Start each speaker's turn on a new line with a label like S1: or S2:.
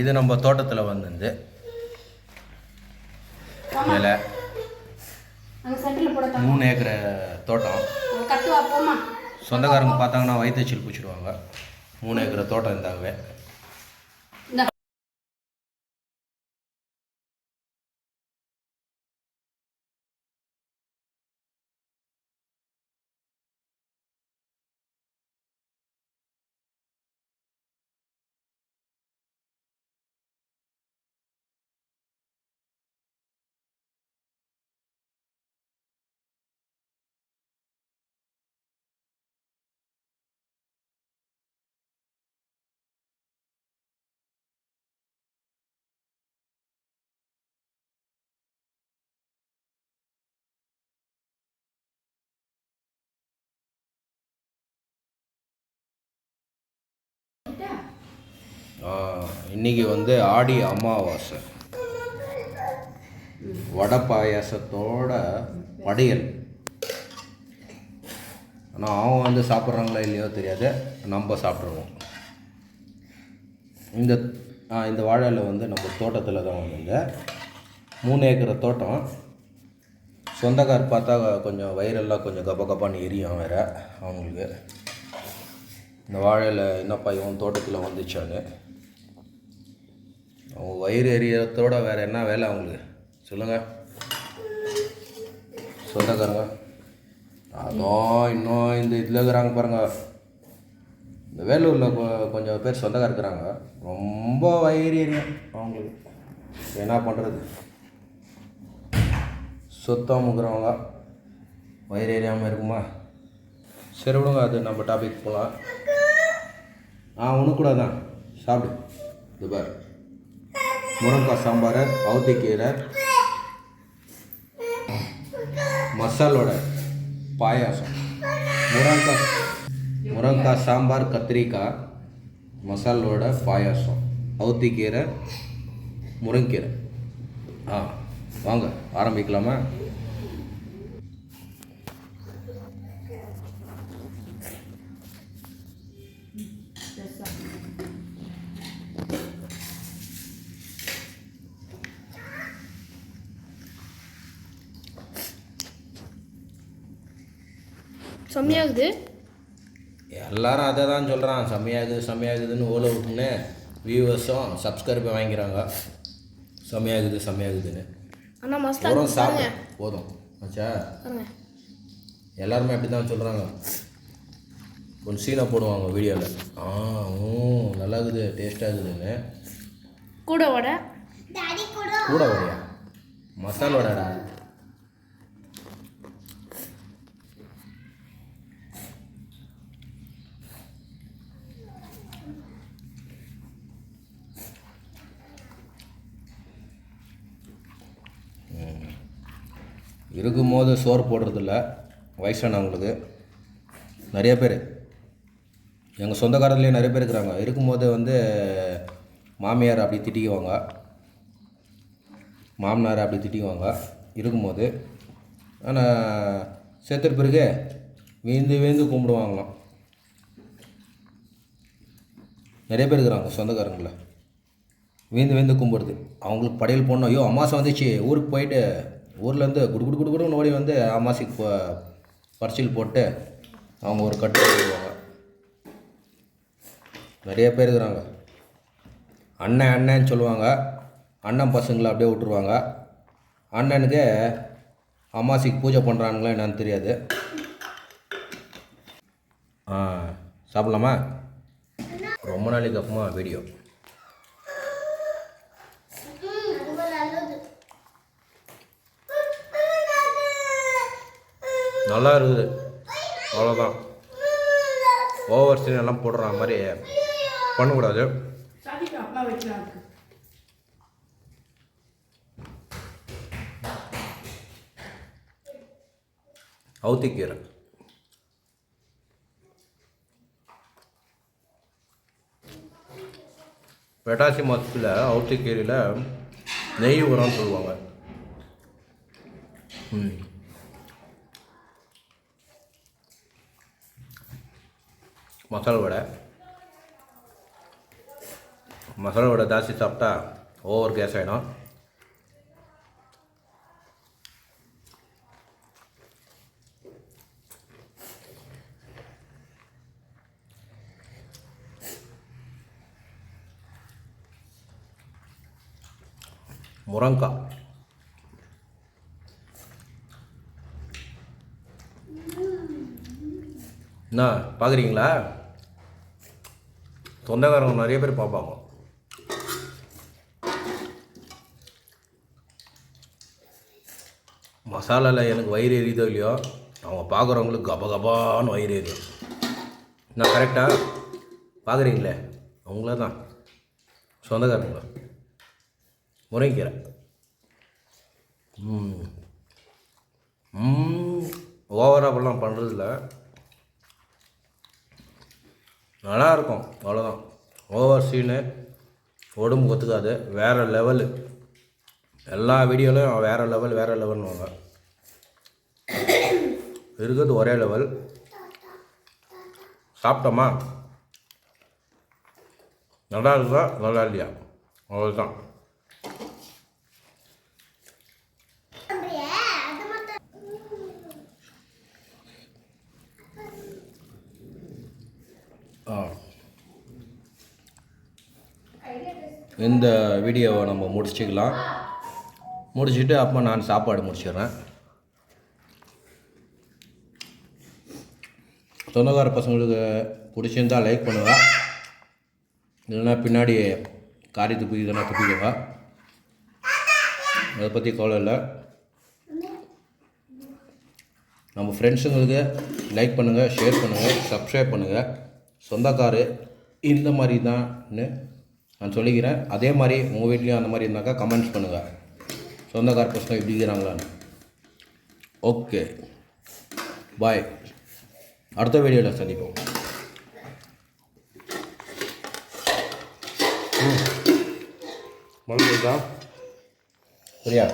S1: இது நம்ம தோட்டத்தில் வந்து மேலே 3 ஏக்கர் தோட்டம். சொந்தக்காரங்க பார்த்தாங்கன்னா வயிற்றுச்சல் பிடிச்சிடுவாங்க. 3 ஏக்கர் தோட்டம் இருந்தாவே. இன்றைக்கி வந்து ஆடி அமாவாசை. வடை பாயாசத்தோட படையல். ஆனால் அவங்க வந்து சாப்பிட்றாங்களா இல்லையோ தெரியாது, நம்ம சாப்பிட்ருவோம். இந்த வாழையில் வந்து நம்ம தோட்டத்தில் தான் வந்து 3 ஏக்கர் தோட்டம். சொந்தக்கார் பார்த்தா கொஞ்சம் வயிறெல்லாம் கொஞ்சம் கப்பான்னு எரியும் வேறு அவங்களுக்கு. இந்த வாழையில் என்னப்பா இவன் தோட்டத்தில் வந்துச்சான்னு. அவங்க வயிறு எரியறதோட வேறு என்ன வேலை அவங்களுக்கு சொல்லுங்கள் சொந்தக்காரங்க. அதுவும் இன்னும் இந்த இதில் இருக்கிறாங்க பாருங்கள். இந்த வேலூரில் கொஞ்சம் பேர் சொந்தக்கார இருக்கிறாங்க. ரொம்ப வயிறு எரியும் அவங்களுக்கு. என்ன பண்ணுறது, சுத்தம் முக்கிறவங்க வயிறு எரியாமல் இருக்குமா? சரி விடுங்க, அது நம்ம டாபிக் போகலாம். ஒன்று கூட தான் சாப்பிடு. இது பார், முருங்கைக்காய் சாம்பார், அவுத்திக்கீரை, மசாலோட பாயாசம். முருங்கைக்காய் சாம்பார், கத்திரிக்காய், மசாலோட பாயாசம், அவுத்திக்கீரை, முருங்கீரை. வாங்க ஆரம்பிக்கலாமா?
S2: செம்மையாகுது.
S1: எல்லாரும் அதை தான் சொல்கிறான், செம்மையாகுதுன்னு ஓலை விட்டுன்னு வியூவர்ஸும் சப்ஸ்கிரைபர் வாங்கிக்கிறாங்க. செம்மையாகுதுன்னு.
S2: ஆனால் மஸ்ட்
S1: சாப்பிட போதும் ஆச்சா. எல்லாருமே அப்படி தான் சொல்கிறாங்க. கொஞ்சம் சீனை போடுவாங்க வீடியோவில். நல்லா இருக்குது, டேஸ்ட்டாக இருக்குதுன்னு.
S2: கூட வடையா?
S1: மசால் வடைடா. இருக்கும்போது சோறு போடுறதில்ல வயசானவங்களுக்கு. நிறைய பேர் எங்கள் சொந்தக்காரத்துலேயே நிறைய பேர் இருக்கிறாங்க. இருக்கும்போது வந்து மாமியார் அப்படி திட்டிக்குவாங்க, மாமனார் அப்படி திட்டிக்குவாங்க இருக்கும்போது. ஆனால் செத்துற பிறகு வீந்து கும்பிடுவாங்களாம். நிறைய பேர் இருக்கிறாங்க சொந்தக்காரங்கள வீந்து கும்பிடுறது. அவங்களுக்கு படையல் போடணும். ஐயோ அமாவாசை வந்துச்சு, ஊருக்கு போயிட்டு ஊர்லேருந்து குடுக்குன்னு ஓடி வந்து அமாவாசைக்கு பறிச்சல் போட்டு அவங்க ஒரு கட்டு போடுவாங்க. நிறைய பேர் இருக்கிறாங்க. அண்ணன்னு சொல்லுவாங்க. அண்ணன் பசங்களை அப்படியே விட்டுருவாங்க. அண்ணனுக்கு அமாவாசைக்கு பூஜை பண்ணுறாங்களா என்னன்னு தெரியாது. சாப்பிட்லாமா? ரொம்ப நாளைக்கு அப்புறமா வீடியோ. நல்லா இருக்குது, அவ்வளோதான். ஓவர் சீன் எல்லாம் போடுற மாதிரி பண்ணக்கூடாது. அவுத்திக்கீரை புரட்டாசி மாதத்தில் அவுத்திக்கீரையில் நெய் உரம்னு சொல்லுவாங்க. மசாலா வடை, மசாலாவோட ஜாஸ்தி சாப்பிட்டா ஓவர் கேஸ் ஆகிடும். முருங்காய் என்ன பார்க்குறீங்களா? சொந்தக்காரங்க நிறைய பேர் பார்ப்பாங்க. மசாலாவில் எனக்கு வயிறு எரியுதோ இல்லையோ, அவங்க பார்க்குறவங்களுக்கு கபகபான்னு வயிறு எரியும். நான் கரெக்டாக பார்க்குறீங்களே அவங்கள தான் சொந்தக்காரங்களா. முருங்கைக்கீரை ஓவராக அப்படிலாம் பண்ணுறதில்ல, நல்லாயிருக்கும் அவ்வளோதான். ஓவர் சீனு உடம்பு ஒத்துக்காது. வேறு லெவலு. எல்லா வீடியோலையும் வேறு லெவல்னுவாங்க. இருக்கிறது ஒரே லெவல். சாப்பிட்டோமா, நல்லா இருக்குதா நல்லா இல்லையா அவ்வளோதான். இந்த வீடியோவை நம்ம முடிச்சுக்கலாம். முடிச்சுட்டு அப்போ நான் சாப்பாடு முடிச்சிடுறேன். சொந்தக்கார பசங்களுக்கு பிடிச்சிருந்தால் லைக் பண்ணுங்கள், இல்லைன்னா பின்னாடி காரி துப்பிக்குதுன்னா துப்பிக்கோங்க, அதை பற்றி கவலை இல்லை. நம்ம ஃப்ரெண்ட்ஸுங்களுக்கு லைக் பண்ணுங்கள், ஷேர் பண்ணுங்கள், சப்ஸ்கிரைப் பண்ணுங்கள். சொந்தக்காரு இந்த மாதிரி தான்னு நான் சொல்லிக்கிறேன். அதே மாதிரி உங்கள் வீட்லேயும் அந்த மாதிரி இருந்தாக்கா கமெண்ட்ஸ் பண்ணுங்கள், சொந்தக்கார பசங்க எப்படி இருக்கிறாங்களான்னு. ஓகே, பாய். அடுத்த வீடியோவில் சந்திப்போம். மறந்துட்டா சரியா?